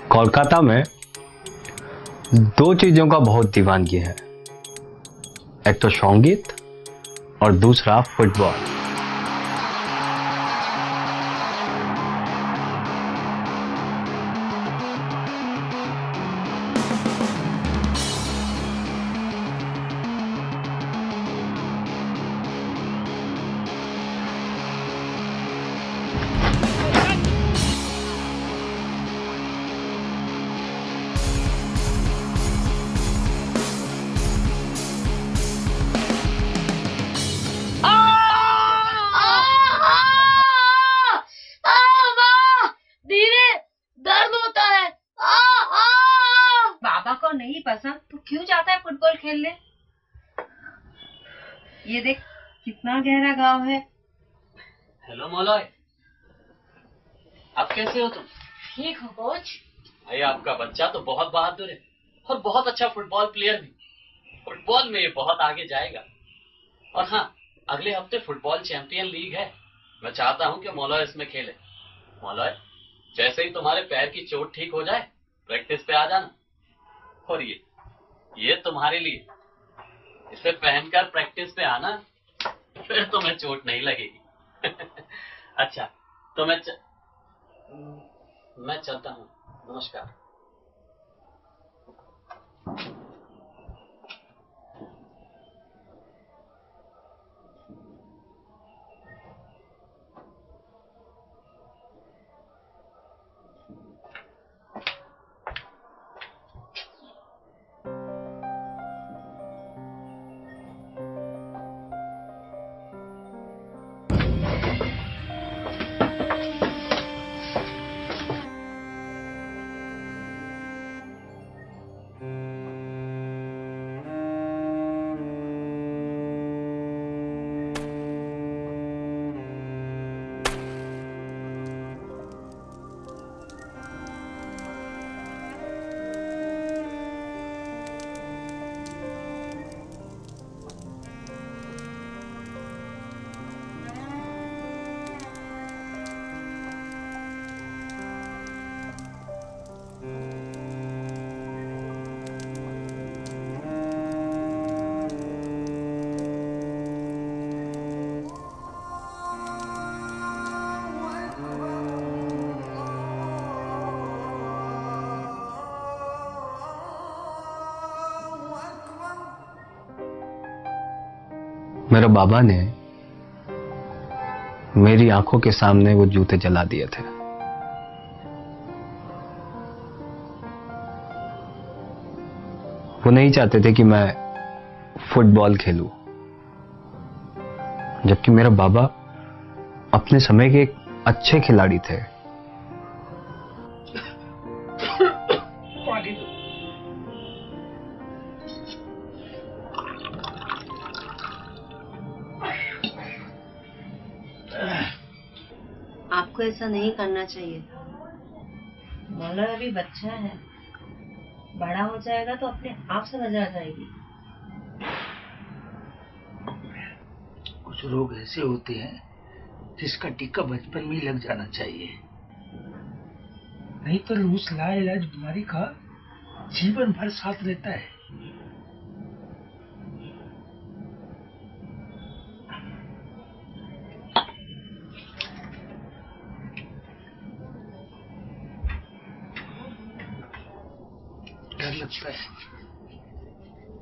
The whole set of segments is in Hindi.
कोलकाता में दो चीजों का बहुत दीवानगी है, एक तो संगीत और दूसरा फुटबॉल। नहीं पसंद तो क्यों जाता है फुटबॉल खेलने? ये देख कितना गहरा गांव है। हेलो मौलय, आप कैसे हो तुम? ठीक हो कोच? भाई आपका बच्चा तो बहुत बहादुर है और बहुत अच्छा फुटबॉल प्लेयर भी। फुटबॉल में ये बहुत आगे जाएगा। और हाँ, अगले हफ्ते फुटबॉल चैंपियन लीग है। मैं चाहता हूँ कि मौलय इसमें खेले। मौलय, जैसे ही तुम्हारे पैर की चोट ठीक हो जाए प्रैक्टिस पे आ जाना। और ये तुम्हारे लिए, इसे पहनकर प्रैक्टिस पे आना, फिर तुम्हें चोट नहीं लगेगी। अच्छा, तो मैं चलता हूँ। नमस्कार। मेरे बाबा ने मेरी आंखों के सामने वो जूते जला दिए थे। वो नहीं चाहते थे कि मैं फुटबॉल खेलूं, जबकि मेरा बाबा अपने समय के एक अच्छे खिलाड़ी थे। आपको ऐसा नहीं करना चाहिए। मौलवी अभी बच्चा है, बड़ा हो जाएगा तो अपने आप समझ आ जाएगी। कुछ लोग ऐसे होते हैं जिसका टीका बचपन में ही लग जाना चाहिए, नहीं तो उस लाइलाज बीमारी का जीवन भर साथ रहता है।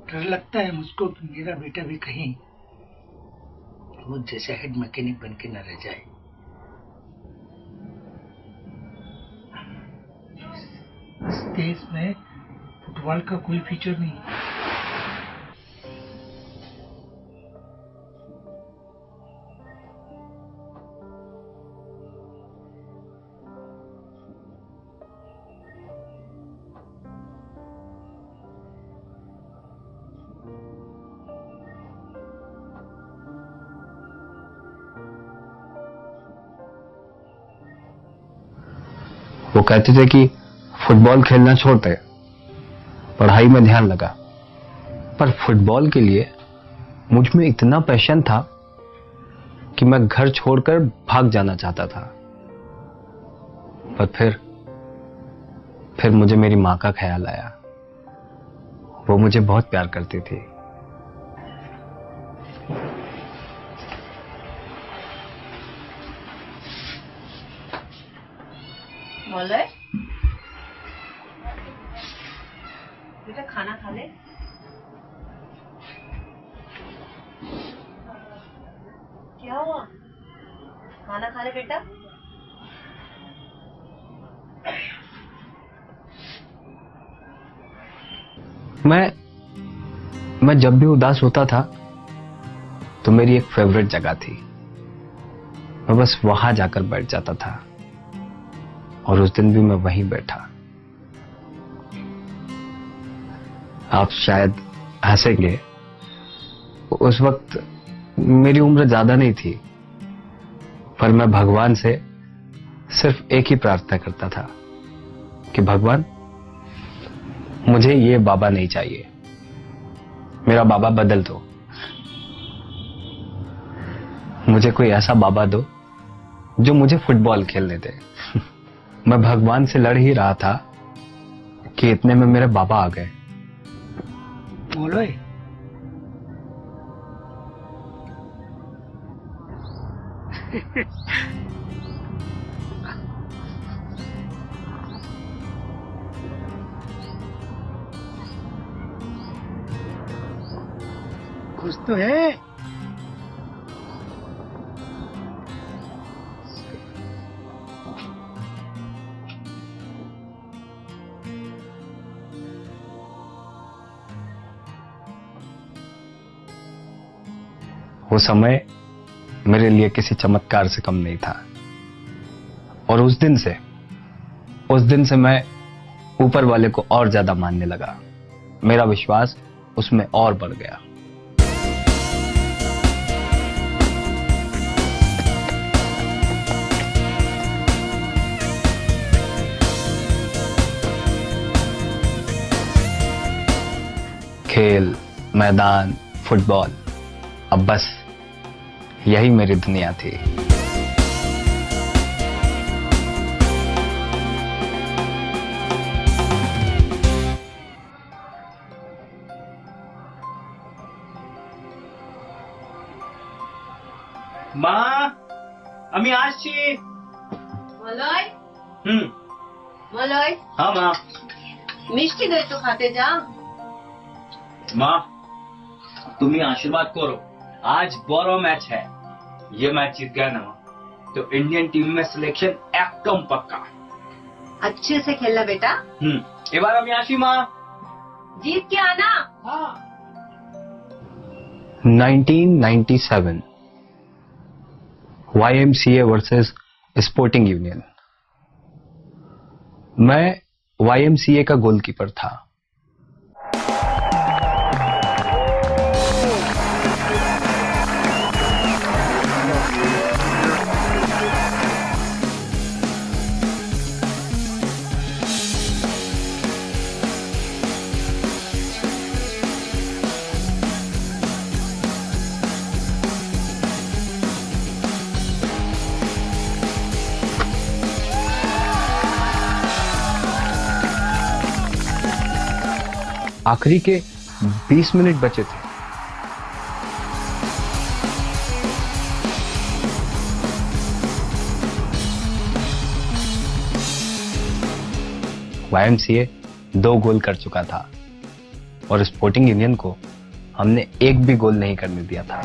डर लगता है मुझको कि मेरा बेटा भी कहीं मुझ जैसे हेड मैकेनिक बन के न रह जाए। इस देश में फुटबॉल का कोई फ्यूचर नहीं। वो कहते थे कि फुटबॉल खेलना छोड़ दे, पढ़ाई में ध्यान लगा। पर फुटबॉल के लिए मुझ में इतना पैशन था कि मैं घर छोड़कर भाग जाना चाहता था। पर फिर फिर मुझे मेरी माँ का ख्याल आया। वो मुझे बहुत प्यार करती थी। मौलय, बेटा खाना खा ले। क्या हुआ? खाना खा ले बेटा। मैं जब भी उदास होता था तो मेरी एक फेवरेट जगह थी। मैं बस वहां जाकर बैठ जाता था और उस दिन भी मैं वहीं बैठा। आप शायद हंसेंगे, उस वक्त मेरी उम्र ज्यादा नहीं थी, पर मैं भगवान से सिर्फ एक ही प्रार्थना करता था कि भगवान, मुझे ये बाबा नहीं चाहिए, मेरा बाबा बदल दो। मुझे कोई ऐसा बाबा दो जो मुझे फुटबॉल खेलने दे। मैं भगवान से लड़ ही रहा था कि इतने में मेरे बाबा आ गए। मौलवी, कुछ तो है। वो समय मेरे लिए किसी चमत्कार से कम नहीं था। और उस दिन से मैं ऊपर वाले को और ज्यादा मानने लगा। मेरा विश्वास उसमें और बढ़ गया। खेल, मैदान, फुटबॉल, अब बस यही मेरी दुनिया थी। মা, আমি আসছি। মলয়, হুম। মলয়, हाँ माँ। মিষ্টি দই তো খাতে যা। মা, তুমি आशीर्वाद करो, आज बड़ा मैच है। ये मैच जीत गया ना माँ, तो इंडियन टीम में सिलेक्शन एकदम पक्का। अच्छे से खेलना बेटा। এবার আমি আসি মা। जीत के आना। हाँ। 1997 YMCA वर्सेस स्पोर्टिंग यूनियन। मैं YMCA का गोलकीपर था। आखिरी के 20 मिनट बचे थे। YMCA 2 गोल कर चुका था और स्पोर्टिंग यूनियन को हमने एक भी गोल नहीं करने दिया था।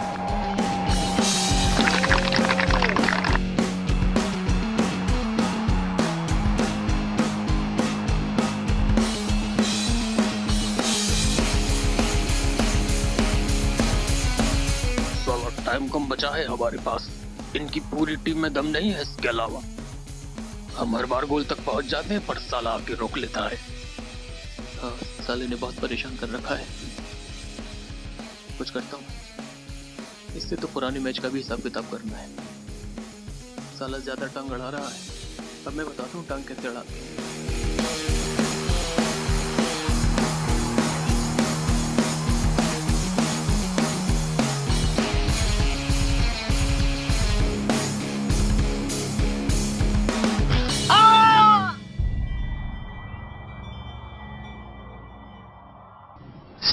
टाइम कम बचा है हमारे पास। इनकी पूरी टीम में दम नहीं है। इसके अलावा हम हर बार गोल तक पहुंच जाते हैं, पर साला आके रोक लेता है। हाँ, साले ने बहुत परेशान कर रखा है। कुछ करता हूँ, इससे तो पुराने मैच का भी हिसाब किताब करना है। साला ज्यादा टांग अड़ा रहा है। अब मैं बताता हूँ टांग कैसे अड़ाते हैं।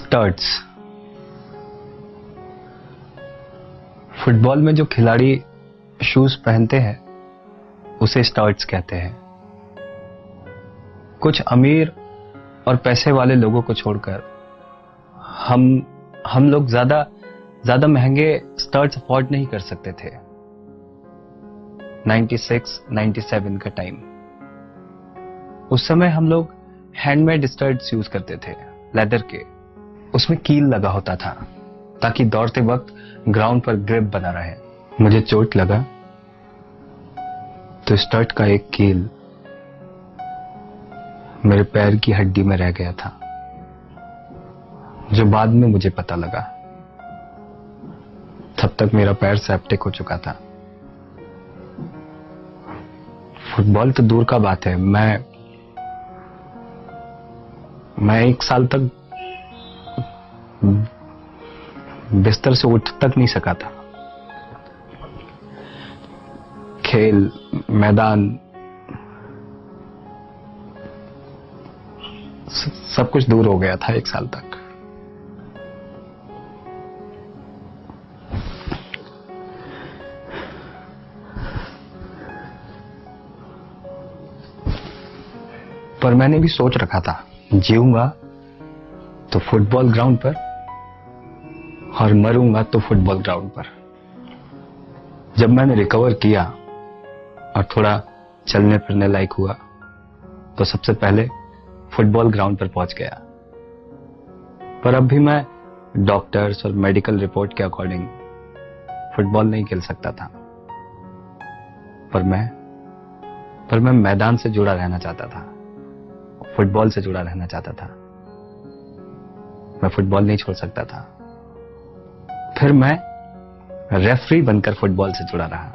स्टड्स। फुटबॉल में जो खिलाड़ी शूज पहनते हैं उसे स्टड्स कहते हैं। कुछ अमीर और पैसे वाले लोगों को छोड़कर हम लोग ज्यादा महंगे स्टड्स अफोर्ड नहीं कर सकते थे। 96-97 का टाइम, उस समय हम लोग हैंडमेड स्टड्स यूज करते थे, लेदर के। उसमें कील लगा होता था ताकि दौड़ते वक्त ग्राउंड पर ग्रिप बना रहे। मुझे चोट लगा तो स्टड का एक कील मेरे पैर की हड्डी में रह गया था, जो बाद में मुझे पता लगा। तब तक मेरा पैर सेप्टिक हो चुका था। फुटबॉल तो दूर का बात है, मैं 1 साल तक बिस्तर से उठ तक नहीं सका था। खेल, मैदान, सब कुछ दूर हो गया था 1 साल तक। पर मैंने भी सोच रखा था, जीऊंगा तो फुटबॉल ग्राउंड पर और मरूंगा तो फुटबॉल ग्राउंड पर। जब मैंने रिकवर किया और थोड़ा चलने फिरने लायक हुआ तो सबसे पहले फुटबॉल ग्राउंड पर पहुंच गया। पर अब भी मैं डॉक्टर्स और मेडिकल रिपोर्ट के अकॉर्डिंग फुटबॉल नहीं खेल सकता था। पर मैं मैदान से जुड़ा रहना चाहता था, फुटबॉल से जुड़ा रहना चाहता था। मैं फुटबॉल नहीं छोड़ सकता था। फिर मैं रेफरी बनकर फुटबॉल से जुड़ा रहा,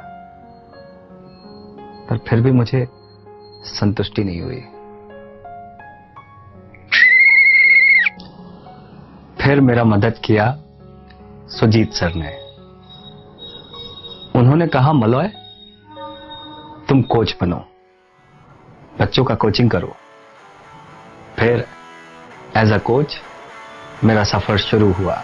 पर फिर भी मुझे संतुष्टि नहीं हुई। फिर मेरा मदद किया सुजीत सर ने। उन्होंने कहा, मलॉय तुम कोच बनो, बच्चों का कोचिंग करो। फिर एज अ कोच मेरा सफर शुरू हुआ।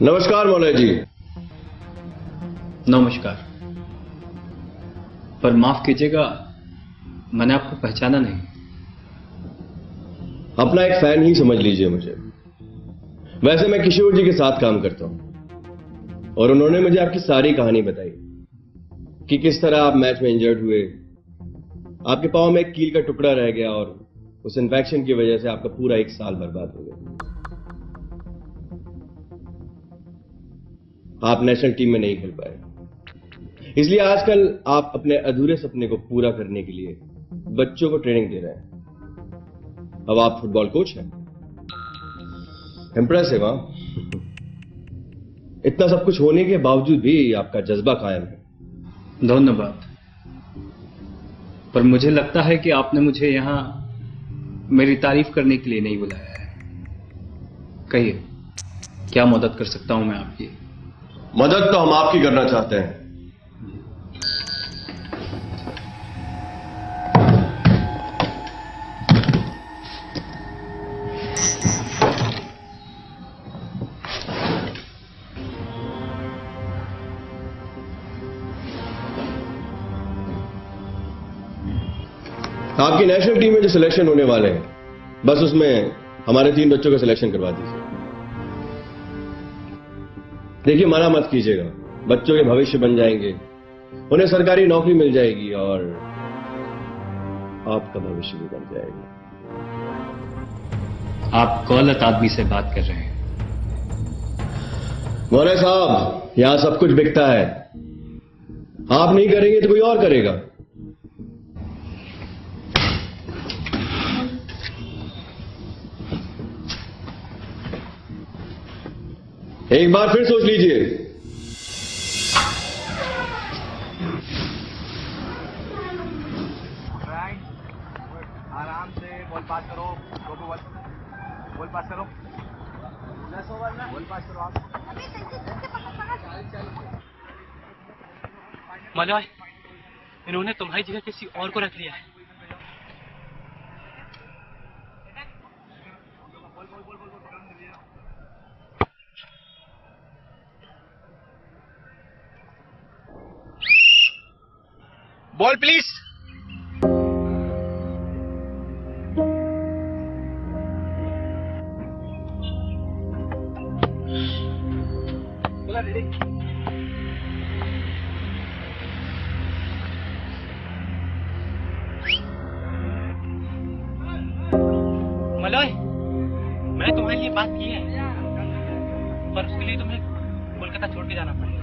नमस्कार मौलाना जी। नमस्कार। पर माफ कीजिएगा, मैंने आपको पहचाना नहीं। अपना एक फैन ही समझ लीजिए मुझे। वैसे मैं किशोर जी के साथ काम करता हूं और उन्होंने मुझे आपकी सारी कहानी बताई कि किस तरह आप मैच में इंजर्ड हुए, आपके पांव में एक कील का टुकड़ा रह गया और उस इन्फेक्शन की वजह से आपका पूरा 1 साल बर्बाद हो गया। आप नेशनल टीम में नहीं खेल पाए, इसलिए आजकल आप अपने अधूरे सपने को पूरा करने के लिए बच्चों को ट्रेनिंग दे रहे हैं। अब आप फुटबॉल कोच हैं। इंप्रेसिव, हाँ? इतना सब कुछ होने के बावजूद भी आपका जज्बा कायम है। धन्यवाद। पर मुझे लगता है कि आपने मुझे यहां मेरी तारीफ करने के लिए नहीं बुलाया है। कहिए, क्या मदद कर सकता हूं मैं आपकी? मदद तो हम आपकी करना चाहते हैं, आपकी नेशनल टीम में जो सिलेक्शन होने वाले हैं, बस उसमें हमारे 3 बच्चों का सिलेक्शन करवा दीजिए। देखिए, मना मत कीजिएगा, बच्चों के भविष्य बन जाएंगे, उन्हें सरकारी नौकरी मिल जाएगी और आपका भविष्य भी बन जाएगा। आप गलत आदमी से बात कर रहे हैं। मौलाना साहब, यहां सब कुछ बिकता है। आप नहीं करेंगे तो कोई और करेगा। एक बार फिर सोच लीजिए। आराम से बॉल पास करो, बॉल पास करो, बॉल पास करो आप। मलॉय, इन्होंने तुम्हारी जगह किसी और को रख लिया है। Ball please. मलॉय, मैंने तुम्हारे लिए बात की है, पर उसके लिए तुम्हें कोलकाता छोड़ के जाना पड़ेगा।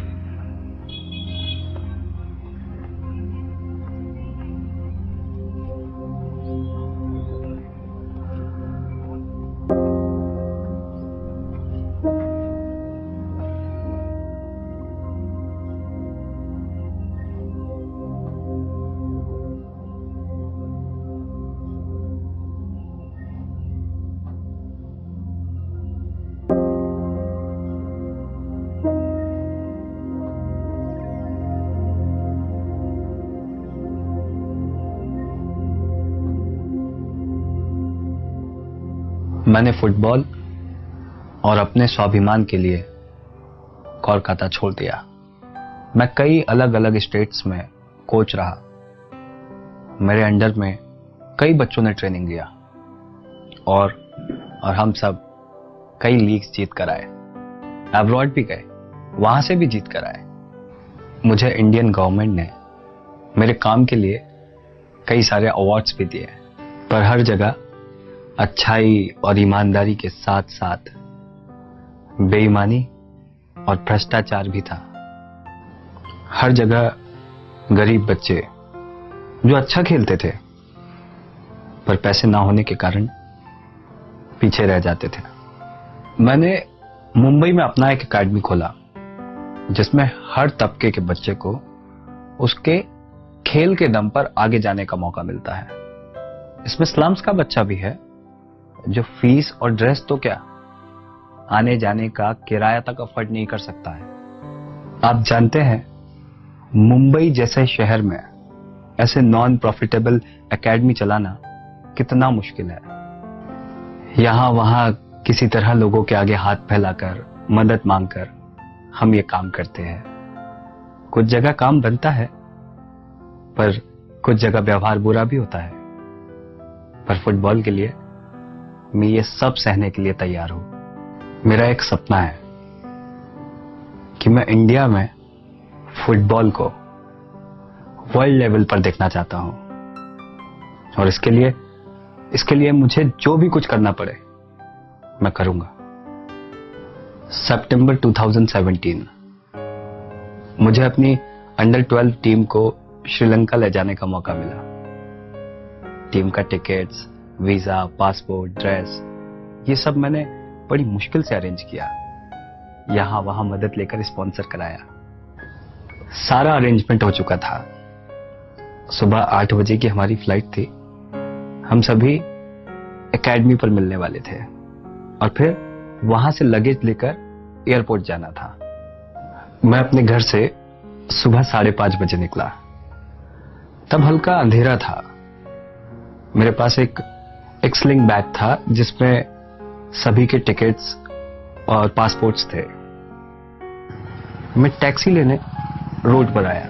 मैंने फुटबॉल और अपने स्वाभिमान के लिए कोलकाता छोड़ दिया। मैं कई अलग अलग स्टेट्स में कोच रहा। मेरे अंडर में कई बच्चों ने ट्रेनिंग लिया और हम सब कई लीग्स जीत कर आए। अब्रॉड भी गए, वहां से भी जीत कर आए। मुझे इंडियन गवर्नमेंट ने मेरे काम के लिए कई सारे अवार्ड्स भी दिए, पर हर जगह अच्छाई और ईमानदारी के साथ साथ बेईमानी और भ्रष्टाचार भी था। हर जगह गरीब बच्चे जो अच्छा खेलते थे पर पैसे ना होने के कारण पीछे रह जाते थे। मैंने मुंबई में अपना एक एकेडमी खोला जिसमें हर तबके के बच्चे को उसके खेल के दम पर आगे जाने का मौका मिलता है। इसमें स्लम्स का बच्चा भी है जो फीस और ड्रेस तो क्या, आने जाने का किराया तक अफोर्ड नहीं कर सकता है। आप जानते हैं, मुंबई जैसे शहर में ऐसे नॉन प्रॉफिटेबल एकेडमी चलाना कितना मुश्किल है। यहां वहां किसी तरह लोगों के आगे हाथ फैलाकर मदद मांगकर हम ये काम करते हैं। कुछ जगह काम बनता है पर कुछ जगह व्यवहार बुरा भी होता है। पर फुटबॉल के लिए मैं ये सब सहने के लिए तैयार हूं। मेरा एक सपना है कि मैं इंडिया में फुटबॉल को वर्ल्ड लेवल पर देखना चाहता हूं और इसके लिए मुझे जो भी कुछ करना पड़े मैं करूंगा। सितंबर 2017 मुझे अपनी अंडर 12 टीम को श्रीलंका ले जाने का मौका मिला। टीम का टिकट्स, वीजा, पासपोर्ट, ड्रेस, ये सब मैंने बड़ी मुश्किल से अरेंज किया। यहां वहां मदद लेकर स्पॉन्सर कराया। सारा अरेंजमेंट हो चुका था। सुबह 8 बजे की हमारी फ्लाइट थी। हम सभी एकेडमी पर मिलने वाले थे और फिर वहां से लगेज लेकर एयरपोर्ट जाना था। मैं अपने घर से सुबह 5:30 बजे निकला। तब हल्का अंधेरा था। मेरे पास एक स्लिंग बैग था जिसमें सभी के टिकट्स और पासपोर्ट्स थे। मैं टैक्सी लेने रोड पर आया।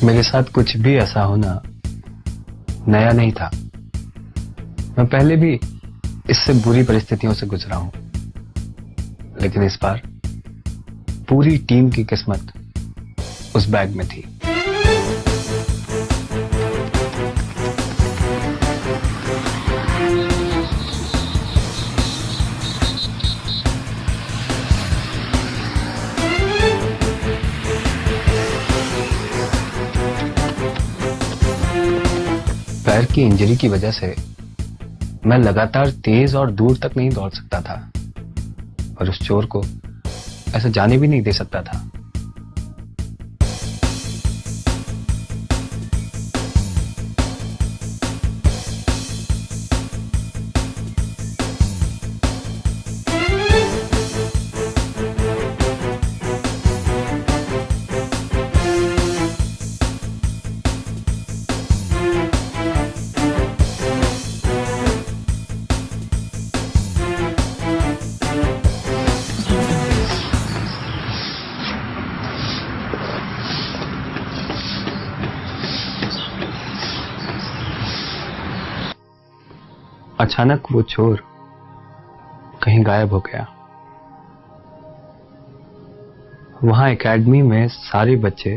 मेरे साथ कुछ भी ऐसा होना नया नहीं था। मैं पहले भी इससे बुरी परिस्थितियों से गुजरा हूं, लेकिन इस बार पूरी टीम की किस्मत उस बैग में थी। पैर की इंजरी की वजह से मैं लगातार तेज और दूर तक नहीं दौड़ सकता था और उस चोर को ऐसे जाने भी नहीं दे सकता था। अचानक वो चोर कहीं गायब हो गया। वहां एकेडमी में सारे बच्चे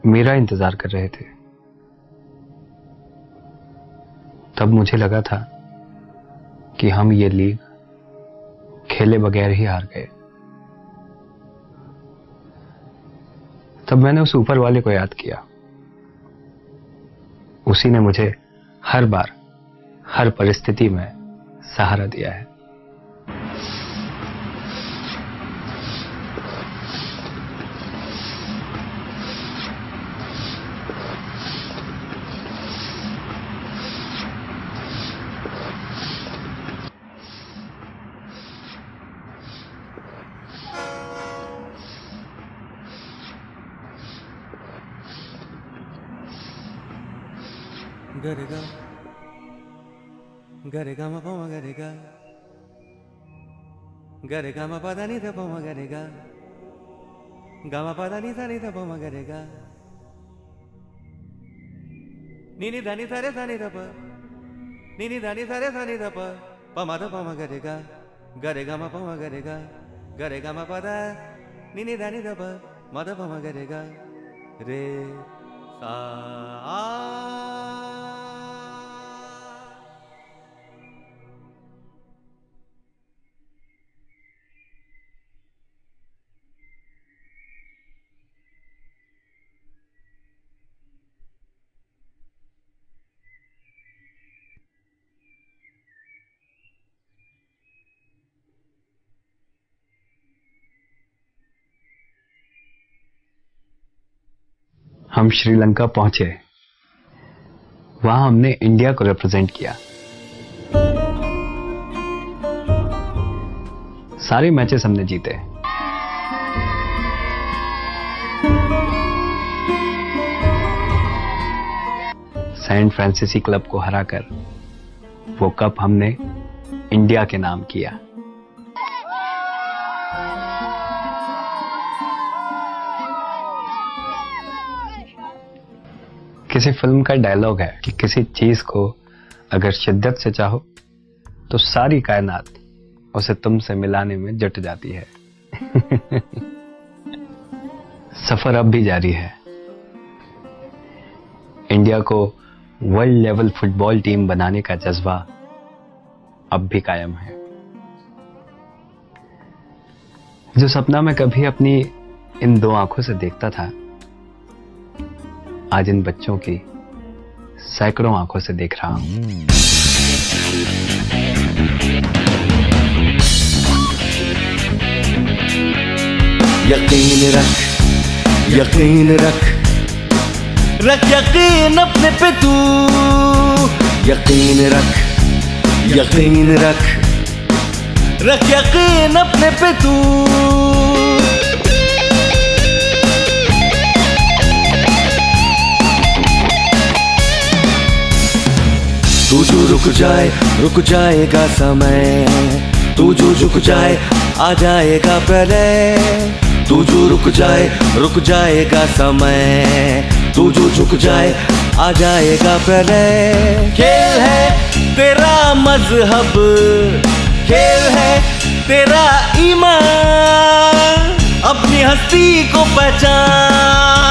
मेरा इंतजार कर रहे थे। तब मुझे लगा था कि हम ये लीग खेले बगैर ही हार गए। तब मैंने उस ऊपर वाले को याद किया। उसी ने मुझे हर बार हर परिस्थिति में सहारा दिया है। गरेगा गरेगा म पमा गरेगा गरेगा म पदा नि ध पमा गरेगा गामा पदा नि ध पमा गरेगा नि ध ध प नि ध प पमा ध पमा गरेगा गरेगा म पमा गरेगा गरेगा म पदा नि ध प म ध पमा गरेगा रे सा आ। हम श्रीलंका पहुंचे। वहां हमने इंडिया को रिप्रेजेंट किया। सारे मैचेस हमने जीते। सैन फ्रांसिसी क्लब को हराकर वो कप हमने इंडिया के नाम किया। किसी फिल्म का डायलॉग है कि किसी चीज को अगर शिद्दत से चाहो तो सारी कायनात उसे तुमसे मिलाने में जुट जाती है। सफर अब भी जारी है। इंडिया को वर्ल्ड लेवल फुटबॉल टीम बनाने का जज्बा अब भी कायम है। जो सपना मैं कभी अपनी इन दो आंखों से देखता था, आज इन बच्चों की सैकड़ों आंखों से देख रहा हूं। यकीन रख यकीन रख रख यकीन अपने पे तू। यकीन रख यकीन रख रख यकीन अपने पे तू। तू जो रुक जाएगा समय। तू जो झुक जाए आ जाएगा प्रलय। तू जो रुक जाएगा समय। तू जो झुक जाए आ जाएगा प्रलय। खेल है तेरा मजहब, खेल है तेरा ईमान, अपनी हस्ती को पहचान।